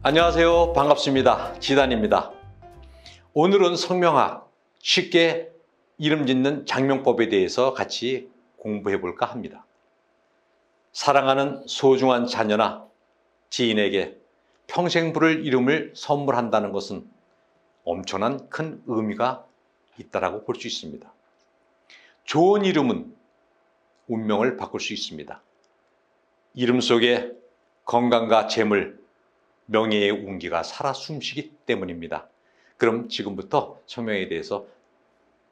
안녕하세요. 반갑습니다. 지단입니다. 오늘은 성명학, 쉽게 이름 짓는 장명법에 대해서 같이 공부해 볼까 합니다. 사랑하는 소중한 자녀나 지인에게 평생 부를 이름을 선물한다는 것은 엄청난 큰 의미가 있다고 볼 수 있습니다. 좋은 이름은 운명을 바꿀 수 있습니다. 이름 속에 건강과 재물, 명예의 운기가 살아 숨쉬기 때문입니다. 그럼 지금부터 성명에 대해서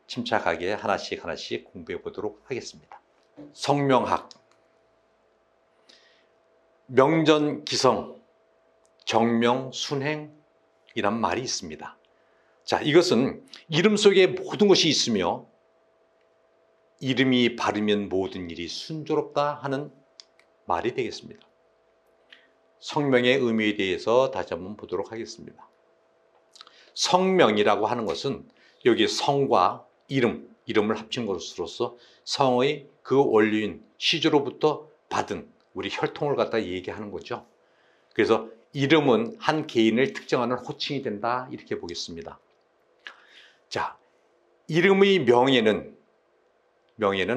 침착하게 하나씩 공부해 보도록 하겠습니다. 성명학, 명전기성, 정명순행이란 말이 있습니다. 자, 이것은 이름 속에 모든 것이 있으며 이름이 바르면 모든 일이 순조롭다 하는 말이 되겠습니다. 성명의 의미에 대해서 다시 한번 보도록 하겠습니다. 성명이라고 하는 것은 여기 성과 이름을 합친 것으로서 성의 그 원리인 시조로부터 받은 우리 혈통을 갖다 얘기하는 거죠. 그래서 이름은 한 개인을 특정하는 호칭이 된다 이렇게 보겠습니다. 자, 이름의 명예는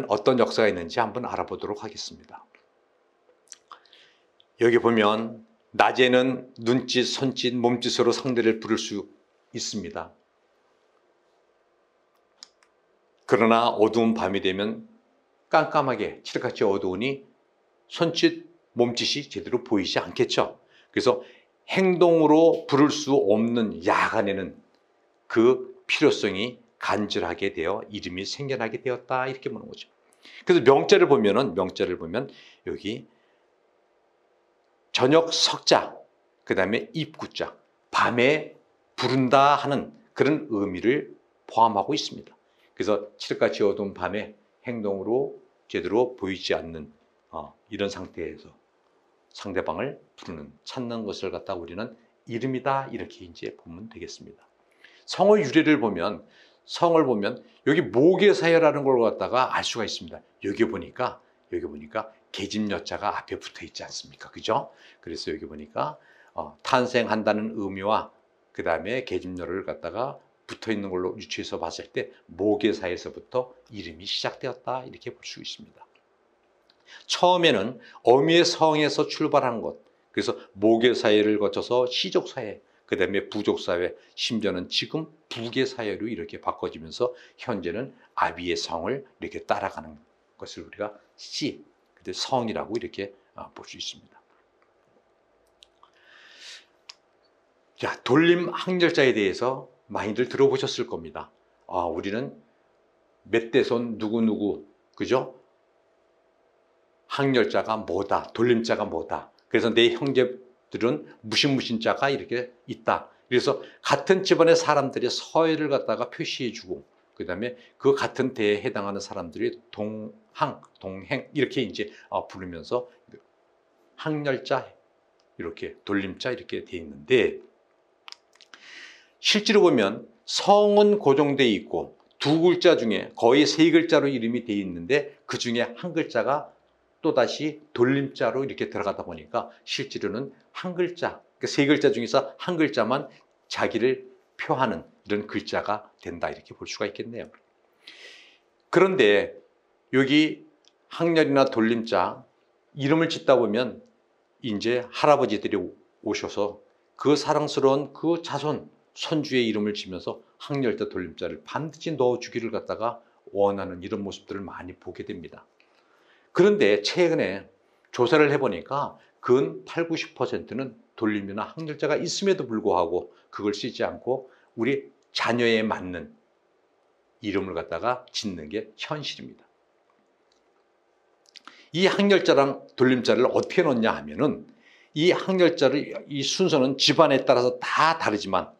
어떤 역사가 있는지 한번 알아보도록 하겠습니다. 여기 보면 낮에는 눈짓, 손짓, 몸짓으로 상대를 부를 수 있습니다. 그러나 어두운 밤이 되면 깜깜하게 칠흑같이 어두우니 손짓, 몸짓이 제대로 보이지 않겠죠. 그래서 행동으로 부를 수 없는 야간에는 그 필요성이 간절하게 되어 이름이 생겨나게 되었다 이렇게 보는 거죠. 그래서 명자를 보면 여기 저녁 석자, 그 다음에 입구자, 밤에 부른다 하는 그런 의미를 포함하고 있습니다. 그래서 칠흑같이 어두운 밤에 행동으로 제대로 보이지 않는 이런 상태에서 상대방을 부르는, 찾는 것을 갖다 우리는 이름이다 이렇게 이제 보면 되겠습니다. 성의 유래를 보면 여기 모계사여라는 걸 갖다가 알 수가 있습니다. 여기 보니까 계집여자가 앞에 붙어 있지 않습니까? 그죠? 그래서 여기 보니까 탄생한다는 의미와 그 다음에 계집여를 갖다가 붙어 있는 걸로 유추해서 봤을 때 모계사에서부터 이름이 시작되었다 이렇게 볼 수 있습니다. 처음에는 어미의 성에서 출발한 것, 그래서 모계사회를 거쳐서 시족사회, 그 다음에 부족사회, 심지어는 지금 부계사회로 이렇게 바꿔지면서 현재는 아비의 성을 이렇게 따라가는 것을 우리가 성이라고 이렇게 볼 수 있습니다. 자, 돌림 항렬자에 대해서 많이들 들어보셨을 겁니다. 우리는 몇 대손 누구누구, 그죠? 항렬자가 뭐다, 돌림자가 뭐다. 그래서 내 형제들은 무신자가 이렇게 있다. 그래서 같은 집안의 사람들이 서열을 갖다가 표시해주고, 그 다음에 그 같은 대에 해당하는 사람들이 동행 이렇게 이제 부르면서 항렬자 이렇게 돌림자 이렇게 돼 있는데, 실제로 보면 성은 고정되어 있고 두 글자 중에 거의 세 글자로 이름이 되어 있는데 그 중에 한 글자가 또다시 돌림자로 이렇게 들어가다 보니까 실제로는 한 글자, 세 글자 중에서 한 글자만 자기를 표하는 이런 글자가 된다 이렇게 볼 수가 있겠네요. 그런데 여기 항렬이나 돌림자 이름을 짓다 보면 이제 할아버지들이 오셔서 그 사랑스러운 그 자손 손주의 이름을 지면서 항렬자 돌림자를 반드시 넣어주기를 갖다가 원하는 이런 모습들을 많이 보게 됩니다. 그런데 최근에 조사를 해보니까 근 8, 90%는 돌림이나 항렬자가 있음에도 불구하고 그걸 쓰지 않고 우리 자녀에 맞는 이름을 갖다가 짓는 게 현실입니다. 이 항렬자랑 돌림자를 어떻게 넣냐 하면은 이 항렬자를 이 순서는 집안에 따라서 다 다르지만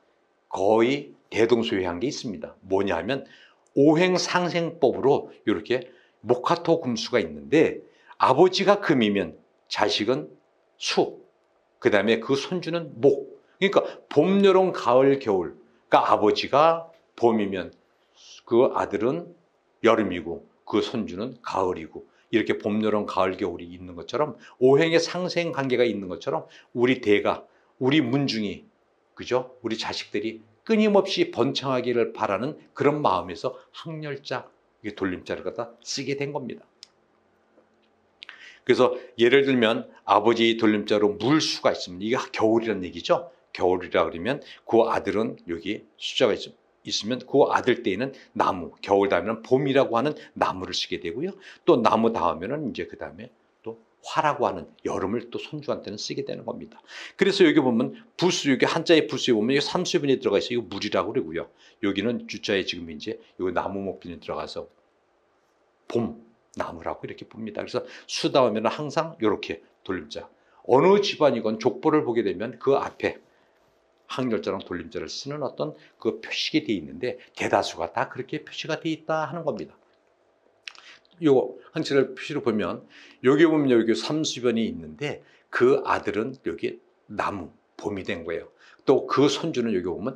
거의 대동소이한 게 있습니다. 뭐냐 하면 오행상생법으로 이렇게 목화토 금수가 있는데 아버지가 금이면 자식은 수, 그 다음에 그 손주는 목. 그러니까 봄, 여름, 가을, 겨울. 그러니까 아버지가 봄이면 그 아들은 여름이고 그 손주는 가을이고 이렇게 봄, 여름, 가을, 겨울이 있는 것처럼 오행의 상생 관계가 있는 것처럼 우리 대가 우리 문중이, 그죠? 우리 자식들이 끊임없이 번창하기를 바라는 그런 마음에서 항렬자, 돌림자를 갖다 쓰게 된 겁니다. 그래서 예를 들면 아버지 돌림자로 물수가 있으면, 이게 겨울이라는 얘기죠. 겨울이라 그러면 그 아들은 여기 숫자가 있으면 그 아들 때에는 나무, 겨울 다음에는 봄이라고 하는 나무를 쓰게 되고요. 또 나무 다음에는 이제 그 다음에 또 화라고 하는 여름을 또 손주한테는 쓰게 되는 겁니다. 그래서 여기 보면 부수, 여기 한자의 부수에 보면 이게 삼수변이 들어가 있어요. 이거 물이라고 그러고요. 여기는 주자에 지금 이제 요 나무 목변이 들어가서 봄, 나무라고 이렇게 봅니다. 그래서 수 다음에는 항상 이렇게 돌림자. 어느 집안이건 족보를 보게 되면 그 앞에 항렬자랑 돌림자를 쓰는 어떤 그 표식이 되어 있는데 대다수가 다 그렇게 표시가 되어 있다 하는 겁니다. 요 한자를 표시로 보면 여기 보면 여기 삼수변이 있는데 그 아들은 여기 나무, 봄이 된 거예요. 또 그 손주는 여기 보면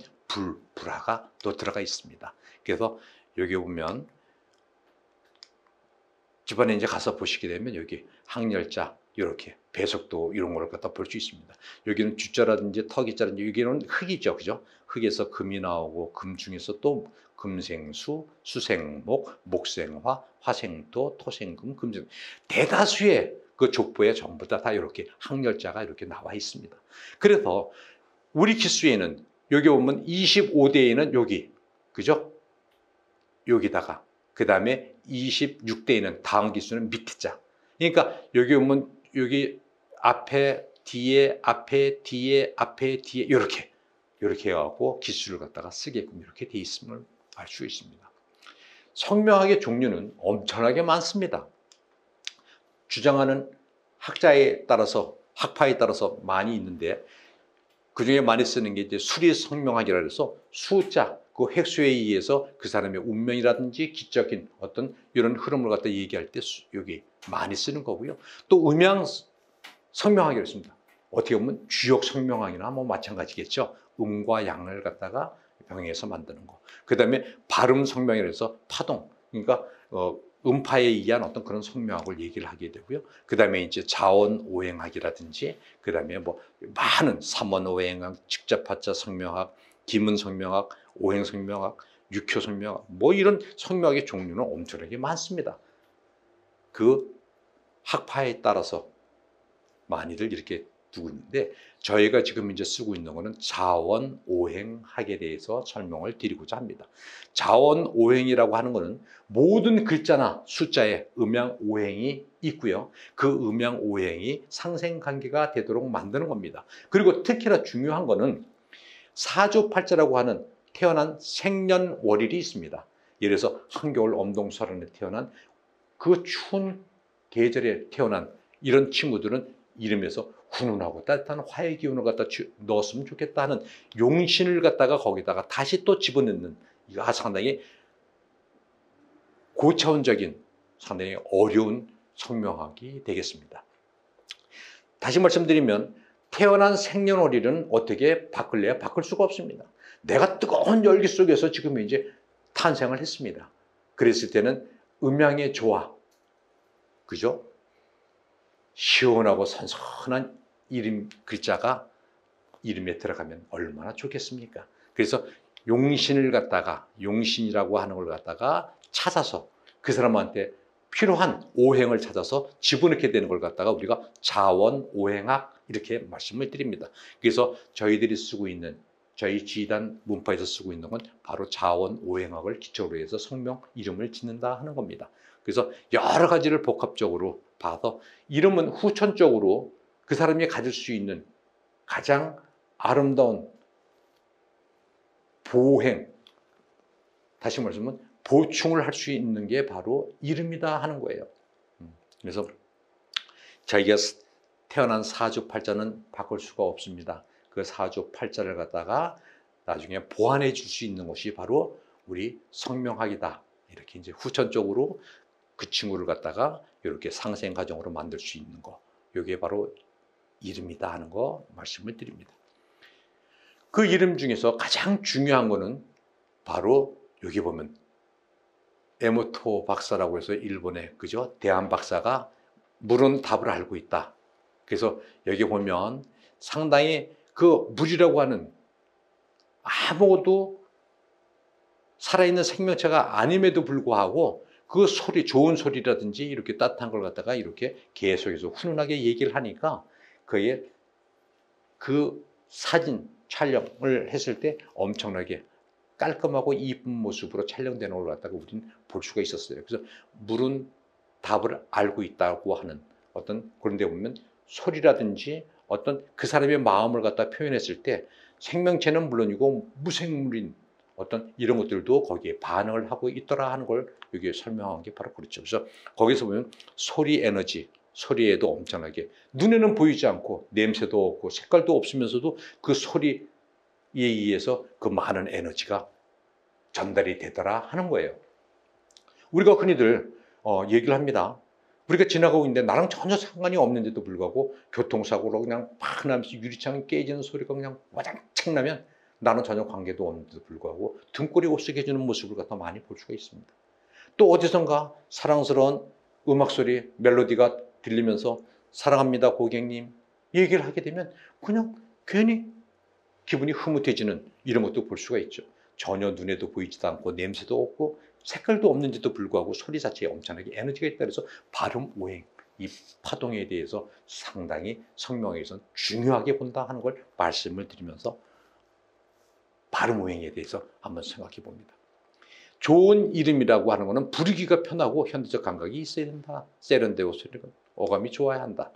불화가 또 들어가 있습니다. 그래서 여기 보면 집안에 이제 가서 보시게 되면 여기 항렬자, 이렇게 배석도 이런 걸 갖다 볼 수 있습니다. 여기는 주자라든지 턱이자라든지 여기는 흙이죠, 그죠? 흙에서 금이 나오고 금 중에서 또 금생수, 수생목, 목생화, 화생토, 토생금, 금생, 대다수의 그 족보에 전부 다 이렇게 항렬자가 이렇게 나와 있습니다. 그래서 우리 기수에는 여기 보면 25대에는 여기, 그죠? 여기다가 그 다음에 26대에는 다음 기수는 밑에 자. 그러니까 여기 보면 여기 앞에 뒤에 앞에 뒤에 앞에 뒤에 이렇게 해갖고 기수를 갖다가 쓰게끔 이렇게 돼 있음을 알 수 있습니다. 성명학의 종류는 엄청나게 많습니다. 주장하는 학자에 따라서 학파에 따라서 많이 있는데 그 중에 많이 쓰는 게 이제 수리 성명학이라 해서 수자, 그 획수에 의해서 그 사람의 운명이라든지 기적인 어떤 이런 흐름을 갖다 얘기할 때 여기 많이 쓰는 거고요. 또 음양 성명학이라고 있습니다. 어떻게 보면 주역 성명학이나 뭐 마찬가지겠죠. 음과 양을 갖다가 병행해서 만드는 거. 그 다음에 발음 성명이라 해서 파동, 그러니까 음파에 의한 어떤 그런 성명학을 얘기를 하게 되고요. 그 다음에 이제 자원 오행학이라든지, 그 다음에 뭐 많은 삼원 오행학, 직접하자 성명학, 기문 성명학, 오행 성명학, 육효 성명학, 뭐 이런 성명학의 종류는 엄청나게 많습니다. 그 학파에 따라서 많이들 이렇게 두고 있는데 저희가 지금 이제 쓰고 있는 거는 자원 오행학에 대해서 설명을 드리고자 합니다. 자원 오행이라고 하는 거는 모든 글자나 숫자에 음양 오행이 있고요. 그 음양 오행이 상생관계가 되도록 만드는 겁니다. 그리고 특히나 중요한 거는 사주팔자라고 하는 태어난 생년월일이 있습니다. 예를 들어서 한겨울 엄동설안에 태어난 그 추운 계절에 태어난 이런 친구들은 이름에서 훈훈하고 따뜻한 화의 기운을 갖다 넣었으면 좋겠다 하는 용신을 갖다가 거기다가 다시 또 집어넣는, 이거 상당히 고차원적인 상당히 어려운 성명학이 되겠습니다. 다시 말씀드리면 태어난 생년월일은 어떻게 바꿀래야? 바꿀 수가 없습니다. 내가 뜨거운 열기 속에서 지금 이제 탄생을 했습니다. 그랬을 때는 음양의 조화, 그죠? 시원하고 선선한 이름 글자가 이름에 들어가면 얼마나 좋겠습니까? 그래서 용신을 갖다가, 용신이라고 하는 걸 갖다가 찾아서 그 사람한테 필요한 오행을 찾아서 집어넣게 되는 걸 갖다가 우리가 자원 오행학 이렇게 말씀을 드립니다. 그래서 저희들이 쓰고 있는, 저희 지단 문파에서 쓰고 있는 건 바로 자원 오행학을 기초로 해서 성명 이름을 짓는다 하는 겁니다. 그래서 여러 가지를 복합적으로 봐서 이름은 후천적으로 그 사람이 가질 수 있는 가장 아름다운 보행, 다시 말하면 보충을 할 수 있는 게 바로 이름이다 하는 거예요. 그래서 자기가 태어난 사주팔자는 바꿀 수가 없습니다. 그 사주팔자를 갖다가 나중에 보완해 줄 수 있는 것이 바로 우리 성명학이다. 이렇게 이제 후천적으로 그 친구를 갖다가 이렇게 상생 과정으로 만들 수 있는 거, 이게 바로 이름이다 하는 거 말씀을 드립니다. 그 이름 중에서 가장 중요한 거는 바로 여기 보면 에모토 박사라고 해서 일본의, 그죠? 대한 박사가 물은 답을 알고 있다. 그래서 여기 보면 상당히 그 물이라고 하는 아무것도 살아있는 생명체가 아님에도 불구하고 그 소리, 좋은 소리라든지 이렇게 따뜻한 걸 갖다가 이렇게 계속해서 훈훈하게 얘기를 하니까 그의 그 사진 촬영을 했을 때 엄청나게 깔끔하고 이쁜 모습으로 촬영되는 걸 갖다가 우리는 볼 수가 있었어요. 그래서 물은 답을 알고 있다고 하는 어떤 그런 데 보면 소리라든지 어떤 그 사람의 마음을 갖다 표현했을 때 생명체는 물론이고 무생물인 어떤 이런 것들도 거기에 반응을 하고 있더라 하는 걸 여기에 설명한 게 바로 그렇죠. 그래서 거기서 보면 소리 에너지, 소리에도 엄청나게 눈에는 보이지 않고 냄새도 없고 색깔도 없으면서도 그 소리에 의해서 그 많은 에너지가 전달이 되더라 하는 거예요. 우리가 흔히들 얘기를 합니다. 우리가 지나가고 있는데 나랑 전혀 상관이 없는데도 불구하고 교통사고로 그냥 팍 나면서 유리창이 깨지는 소리가 그냥 와장창 나면 나는 전혀 관계도 없는데도 불구하고 등골이 오싹해지는 모습을 갖다 많이 볼 수가 있습니다. 또 어디선가 사랑스러운 음악 소리, 멜로디가 들리면서 사랑합니다 고객님 얘기를 하게 되면 그냥 괜히 기분이 흐뭇해지는 이런 것도 볼 수가 있죠. 전혀 눈에도 보이지도 않고 냄새도 없고 색깔도 없는데도 불구하고 소리 자체에 엄청나게 에너지가 있다 그래서 발음 오행, 이 파동에 대해서 상당히 성명에서는 중요하게 본다 하는 걸 말씀을 드리면서 발음 오행에 대해서 한번 생각해 봅니다. 좋은 이름이라고 하는 것은 부르기가 편하고 현대적 감각이 있어야 된다. 세련되고 소리가 어감이 좋아야 한다.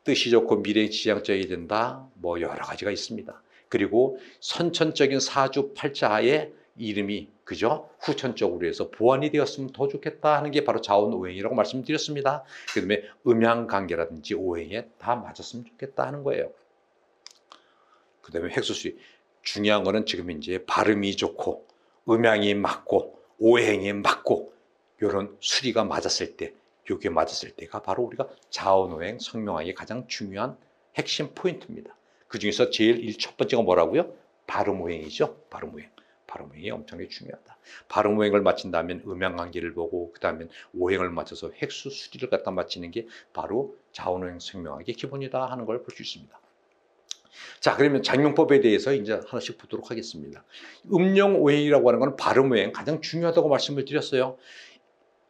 뜻이 좋고 미래지향적이 된다. 뭐 여러 가지가 있습니다. 그리고 선천적인 사주팔자의 이름이 그죠? 후천적으로 해서 보완이 되었으면 더 좋겠다 하는 게 바로 자원오행이라고 말씀드렸습니다. 그 다음에 음양관계라든지 오행에 다 맞았으면 좋겠다 하는 거예요. 그 다음에 획수수리. 중요한 거는 지금 이제 발음이 좋고 음양이 맞고 오행이 맞고 이런 수리가 맞았을 때 요게 맞았을 때가 바로 우리가 자원오행 성명학의 가장 중요한 핵심 포인트입니다. 그 중에서 제일 첫 번째가 뭐라고요? 발음오행이죠. 발음오행. 발음오행이 엄청나게 중요하다. 발음오행을 마친다면 음양관계를 보고 그 다음에 오행을 맞춰서 획수 수리를 갖다 맞히는 게 바로 자원오행 성명학의 기본이다 하는 걸 볼 수 있습니다. 자, 그러면 장명법에 대해서 이제 하나씩 보도록 하겠습니다. 음영오행이라고 하는 것은 발음오행 가장 중요하다고 말씀을 드렸어요.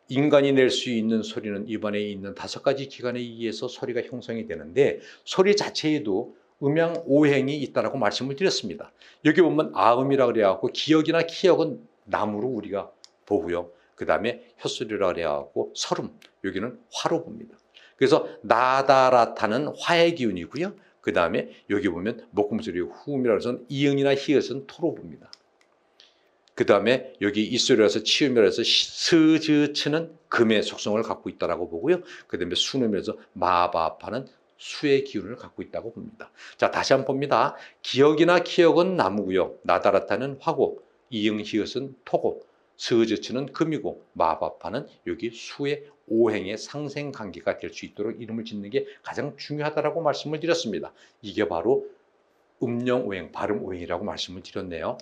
인간이 낼 수 있는 소리는 입안에 있는 5가지 기관에 의해서 소리가 형성이 되는데 소리 자체에도 음양 오행이 있다라고 말씀을 드렸습니다. 여기 보면 아음이라 그래갖고 기역이나 키역은 나무로 우리가 보고요. 그 다음에 혓소리라 그래갖고 설음, 여기는 화로 봅니다. 그래서 나다라타는 화의 기운이고요. 그 다음에 여기 보면 목금소리 후음이라 해서 이응이나 히읗은 토로 봅니다. 그 다음에 여기 이소리라서 치음이라서 스즈츠는 금의 속성을 갖고 있다라고 보고요. 그 다음에 순음이라서 마바파는 수의 기운을 갖고 있다고 봅니다. 자, 다시 한번 봅니다. 기역이나 키역은 나무고요. 나다라타는 화고, 이응 히읗은 토고, 스즈츠는 금이고, 마바파는 여기 수의 오행의 상생 관계가 될 수 있도록 이름을 짓는 게 가장 중요하다라고 말씀을 드렸습니다. 이게 바로 음령 오행, 발음 오행이라고 말씀을 드렸네요.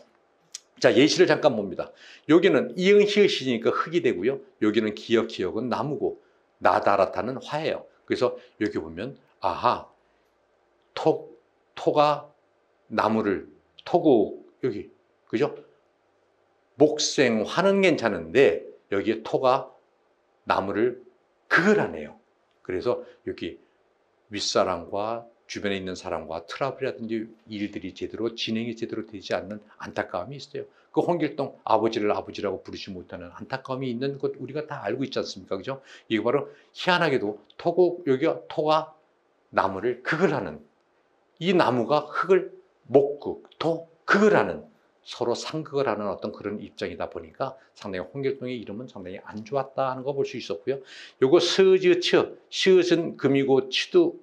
자, 예시를 잠깐 봅니다. 여기는 이응 히읗이니까 흙이 되고요. 여기는 기역 키역은 나무고 나다라타는 화예요. 그래서 여기 보면 아하, 토가 나무를 토고 여기 그죠? 목생 화는 괜찮은데 여기에 토가 나무를 극을 하네요. 그래서 여기 윗사람과 주변에 있는 사람과 트러블이라든지 일들이 진행이 제대로 되지 않는 안타까움이 있어요. 그 홍길동 아버지를 아버지라고 부르지 못하는 안타까움이 있는 것 우리가 다 알고 있지 않습니까? 그죠? 이게 바로 희한하게도 여기가 토가 나무를 극을 하는, 이 나무가 흙을 목극, 극을 하는, 서로 상극을 하는 어떤 그런 입장이다 보니까 상당히 홍길동의 이름은 상당히 안 좋았다 하는 거 볼 수 있었고요. 요거 스즈츠, 시읒은 금이고 치도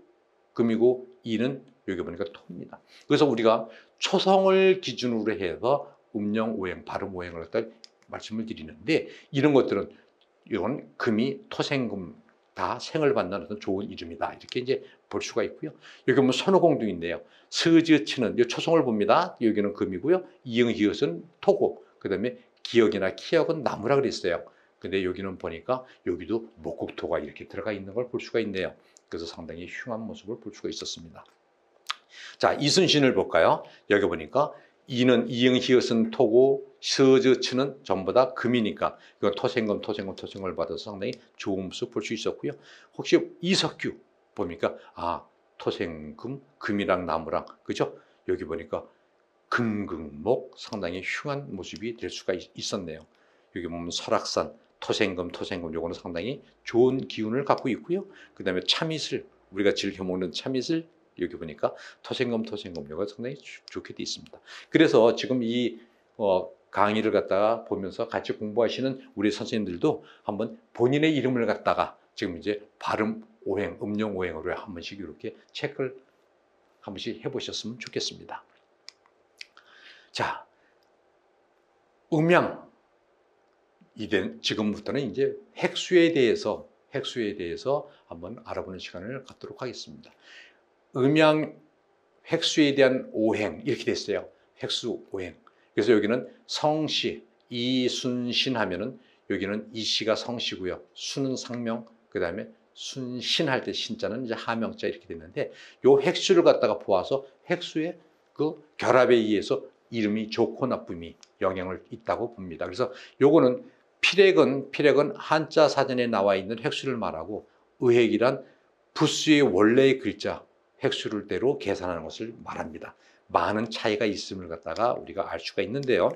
금이고 이는 여기 보니까 토입니다. 그래서 우리가 초성을 기준으로 해서 음령 오행, 발음 오행을 갖다 말씀을 드리는데 이런 것들은 이건 금이 토생금 다 생을 받는 어떤 좋은 이름이다. 이렇게 이제 볼 수가 있고요. 여기 보면 선호공도 있네요. 스즈치는 초성을 봅니다. 여기는 금이고요. 이응 히읗은 토고, 그 다음에 기역이나 키역은 나무라 그랬어요. 근데 여기는 보니까 여기도 목국토가 이렇게 들어가 있는 걸 볼 수가 있네요. 그래서 상당히 흉한 모습을 볼 수가 있었습니다. 자, 이순신을 볼까요? 여기 보니까 이는 이응 히읗은 토고 서저츠는 전부 다 금이니까 이건 토생금을 받아서 상당히 좋은 모습 볼 수 있었고요. 혹시 이석규 보니까 토생금, 금이랑 나무랑 그죠? 여기 보니까 금극목 상당히 흉한 모습이 될 수가 있었네요. 여기 보면 설악산 토생금 요거는 상당히 좋은 기운을 갖고 있고요. 그 다음에 참이슬 우리가 즐겨 먹는 참이슬 여기 보니까 토생금 요거 상당히 좋게 되어 있습니다. 그래서 지금 이 강의를 갖다가 보면서 같이 공부하시는 우리 선생님들도 한번 본인의 이름을 갖다가 지금 이제 발음 오행, 음용 오행으로 한 번씩 이렇게 체크를 한 번씩 해보셨으면 좋겠습니다. 자, 음양 지금부터는 이제 핵수에 대해서 한번 알아보는 시간을 갖도록 하겠습니다. 음양 핵수에 대한 오행 이렇게 됐어요. 핵수 오행. 그래서 여기는 성씨 이순신 하면은 여기는 이씨가 성씨고요. 수는 상명, 그 다음에 순신 할 때 신자는 이제 하명자 이렇게 됐는데 요 핵수를 갖다가 보아서 핵수의 그 결합에 의해서 이름이 좋고 나쁨이 영향을 있다고 봅니다. 그래서 요거는 필액은 한자 사전에 나와 있는 핵수를 말하고 의핵이란 부수의 원래의 글자 핵수를 대로 계산하는 것을 말합니다. 많은 차이가 있음을 갖다가 우리가 알 수가 있는데요.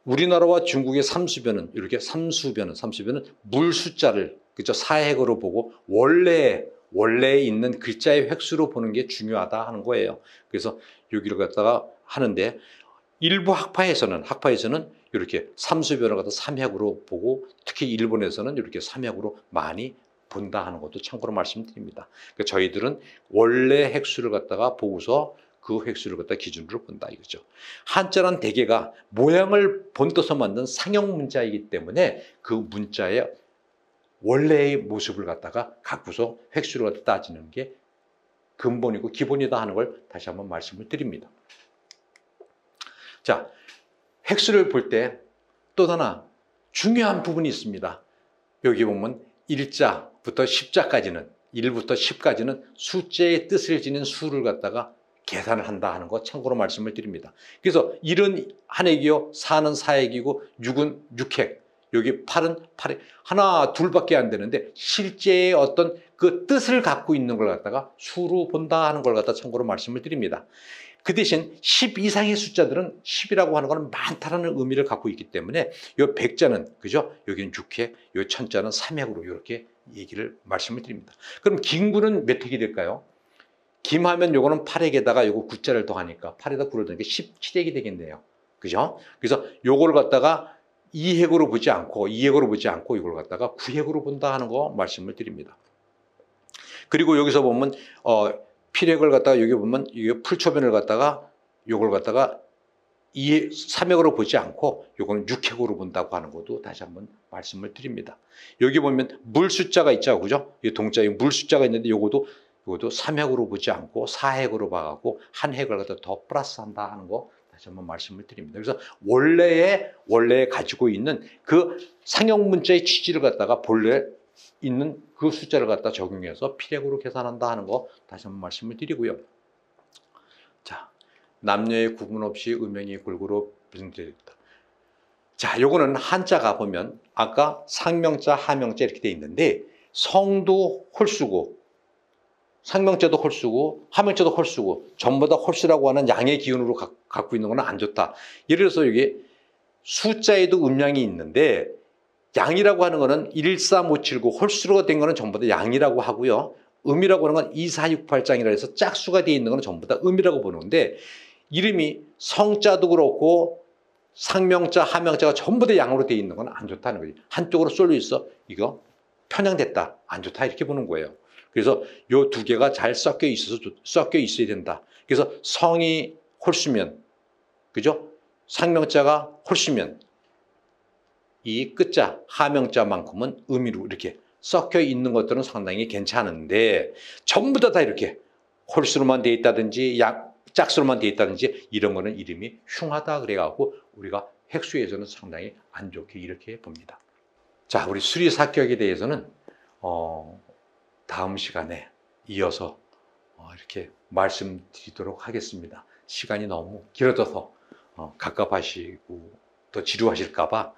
우리나라와 중국의 삼수변은 이렇게 삼수변은 물 숫자를 그죠 사핵으로 보고 원래에 있는 글자의 획수로 보는 게 중요하다 하는 거예요. 그래서 여기를 갖다가 하는데 일부 학파에서는 이렇게 삼수변을 갖다 삼핵으로 보고 특히 일본에서는 이렇게 삼핵으로 많이 본다 하는 것도 참고로 말씀드립니다. 그러니까 저희들은 원래 획수를 갖다가 보고서 그 획수를 갖다 기준으로 본다 이거죠. 한자란 대개가 모양을 본떠서 만든 상형 문자이기 때문에 그 문자의 원래의 모습을 갖다가 갖고서 획수를 갖다 따지는 게 근본이고 기본이다 하는 걸 다시 한번 말씀을 드립니다. 자, 획수를 볼 때 또 하나 중요한 부분이 있습니다. 여기 보면 1자부터 10자까지는 1부터 10까지는 숫자의 뜻을 지닌 수를 갖다가 계산을 한다 하는 거 참고로 말씀을 드립니다. 그래서 1은 한획이요, 4는 사획이고 6은 육획, 여기 8은 팔획, 하나 둘밖에 안 되는데 실제의 어떤 그 뜻을 갖고 있는 걸 갖다가 수로 본다 하는 걸 갖다 참고로 말씀을 드립니다. 그 대신 10 이상의 숫자들은 10이라고 하는 것은 많다라는 의미를 갖고 있기 때문에 이 100자는 그죠? 여기는 6획, 이 1000자는 3획으로 이렇게 얘기를 말씀을 드립니다. 그럼 김구는 몇 획이 될까요? 김하면 요거는 8획에다가 요거 9자를 더하니까 8에다 9를 더하니까 17획이 되겠네요. 그죠? 그래서 요걸 갖다가 2획으로 보지 않고 이걸 갖다가 9획으로 본다 하는 거 말씀을 드립니다. 그리고 여기서 보면 필획을 갖다가 여기 보면 이게 풀초변을 갖다가 요걸 갖다가 3획으로 보지 않고 요거는 6획으로 본다고 하는 것도 다시 한번 말씀을 드립니다. 여기 보면 물 숫자가 있죠. 그죠? 이 동자에 물 숫자가 있는데 요것도 3획으로 보지 않고 4획으로 봐갖고 한 획을 갖다 더 플러스한다 하는 거 다시 한번 말씀을 드립니다. 그래서 원래에 가지고 있는 그 상형 문자의 취지를 갖다가 본래 있는 그 숫자를 갖다 적용해서 필획으로 계산한다 하는 거 다시 한번 말씀을 드리고요. 자, 남녀의 구분 없이 음양이 골고루 배정되었다. 자, 요거는 한자가 보면 아까 상명자, 하명자 이렇게 돼 있는데 성도 홀수고 상명자도 홀수고 하명자도 홀수고 전부 다 홀수라고 하는 양의 기운으로 갖고 있는 건 안 좋다. 예를 들어서 이게 숫자에도 음양이 있는데 양이라고 하는 거는 13579 홀수로 된 거는 전부 다 양이라고 하고요. 음이라고 하는 건 2468장이라 해서 짝수가 되어 있는 거는 전부 다 음이라고 보는데 이름이 성자도 그렇고 상명자, 하명자가 전부 다 양으로 되어 있는 건 안 좋다는 거예요. 한쪽으로 쏠려 있어. 이거 편향됐다. 안 좋다. 이렇게 보는 거예요. 그래서 요 두 개가 잘 섞여 있어야 된다. 그래서 성이 홀수면, 그죠? 상명자가 홀수면 이 끝자, 하명자만큼은 음이로 이렇게 섞여 있는 것들은 상당히 괜찮은데 전부 다 이렇게 홀수로만 되어 있다든지 짝수로만 되어 있다든지 이런 거는 이름이 흉하다 그래갖고 우리가 핵수에서는 상당히 안 좋게 이렇게 봅니다. 자, 우리 수리사격에 대해서는 다음 시간에 이어서 이렇게 말씀드리도록 하겠습니다. 시간이 너무 길어져서 갑갑하시고 또 지루하실까봐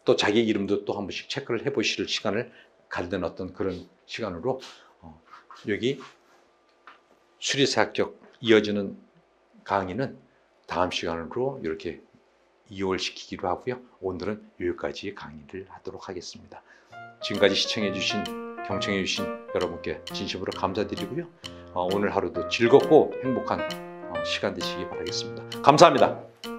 또 자기 이름도 또 한 번씩 체크를 해보실 시간을 갖는 어떤 그런 시간으로 여기 수리세 합격 이어지는 강의는 다음 시간으로 이렇게 이월시키기로 하고요. 오늘은 여기까지 강의를 하도록 하겠습니다. 지금까지 시청해주신, 경청해주신 여러분께 진심으로 감사드리고요. 오늘 하루도 즐겁고 행복한 시간 되시기 바라겠습니다. 감사합니다.